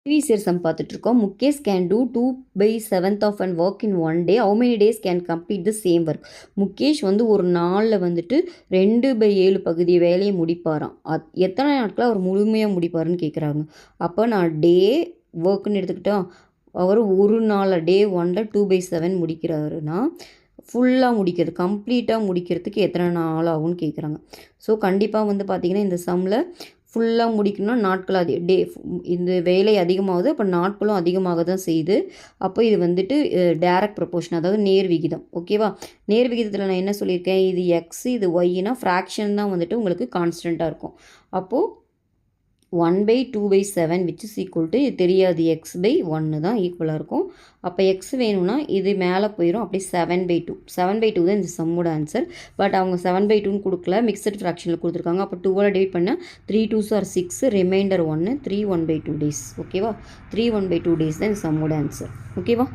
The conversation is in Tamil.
ப்ரீவியஸ் இயர் சம் பார்த்துட்ருக்கோம். Mukesh can do 2/7 of and work in 1 day. How many days can complete the same work? Mukesh வந்து ஒரு நாளில் வந்துட்டு 2/7 பகுதி வேலையை முடிப்பாராம். எத்தனை நாட்கள் அவர் முழுமையாக முடிப்பாருன்னு கேட்குறாங்க. அப்போ நான் டே ஒர்க்குன்னு எடுத்துக்கிட்டா அவர் ஒரு நாளில் டே 1ல் 2/7 முடிக்கிறாருன்னா ஃபுல்லாக முடிக்கிறது கம்ப்ளீட்டாக முடிக்கிறதுக்கு எத்தனை நாள் ஆகும்னு கேட்குறாங்க. ஸோ கண்டிப்பாக வந்து பார்த்திங்கன்னா இந்த சம்மில் ஃபுல்லாக முடிக்கணும்னா நாட்கள் இந்த வேலை அதிகமாகுது, அப்போ நாட்களும் அதிகமாக தான் செய்யுது. அப்போ இது வந்துட்டு டைரக்ட் ப்ரொபோர்ஷன், அதாவது நேர் விகிதம். ஓகேவா? நேர் விகிதத்தில் நான் என்ன சொல்லியிருக்கேன், இது எக்ஸ் இது ஒய்னா ஃப்ராக்ஷன் தான் வந்துட்டு உங்களுக்கு கான்ஸ்டண்ட்டாக இருக்கும். அப்போது 1/2/7 விச் இஸ் ஈக்குவல் டு இது தெரியாது x/1 தான் ஈக்குவலாக இருக்கும். அப்போ எக்ஸ் வேணும்னா இது மேலே போயிடும், அப்படியே 7/2. 7/2 தான் இந்த சம்மோட ஆன்சர். பட் அவங்க 7/2ன்னு கொடுக்கல, மிக்சட் ஃப்ராக்ஷனில் கொடுத்துருக்காங்க. அப்போ 2 டிவைட் பண்ணால் 3 2s are 6, ரிமைண்டர் 1, 3 1/2 days. ஓகேவா? 3 1/2 days தான் இந்த சம்மோட ஆன்சர். ஓகேவா?